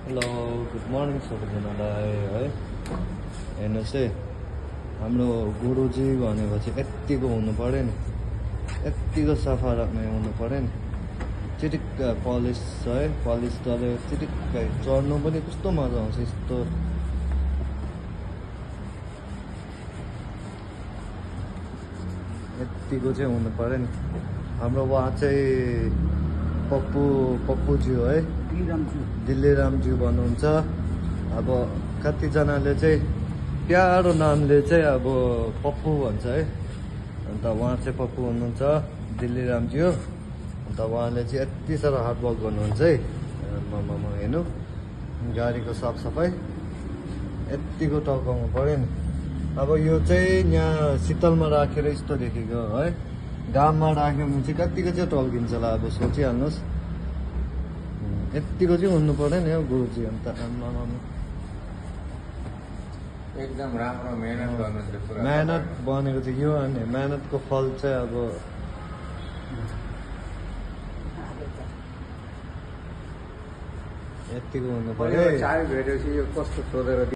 Hello good morning सबैजनालाई है। हेर्नुहोस् है, हाम्रो गुरुजी भनेको चाहिँ यत्तिको हुनु पऱ्यो नि, यत्तिको सफा राख्ने हुनु पऱ्यो नि। चिटिक्क पलिस है, पलिस डल्यो चिटिक्क चढ्नु पनि कस्तो मजा आउँछ यस्तो। यत्तिको चाहिँ हुनु पऱ्यो नि। हाम्रो उहाँ चाहिँ पप्पुज्यू है, दिल्लीरामज्यू भन्नुहुन्छ। अब कतिजनाले चाहिँ प्यारो नामले चाहिँ अब पप्पु भन्छ है। अन्त उहाँ चाहिँ पप्पु हुनुहुन्छ, दिल्लीरामज्यू। अन्त उहाँले चाहिँ यति साह्रो हार्डवर्क गर्नुहुन्छ है। ममा हेर्नु, गाडीको साफसफाइ यत्तिको टल्काउनु पऱ्यो नि। अब यो चाहिँ यहाँ शीतलमा राखेर यस्तो देखेको है, घाममा राख्यो भने चाहिँ कतिको चाहिँ टल्किन्छ होला। अब सोचिहाल्नुहोस्, यत्तिको चाहिँ हुनु पर्यो नि हौ गुरुजी। अन्त एकदम राम्रो मेहनत गर्नुहुन्छ पुरा। मेहनत बनेको चाहिँ यो अनि मेहनतको फल चाहिँ अब यत्तिको हुनु पर्यो। चाय भेटेपछि यो कस्तो सोधेर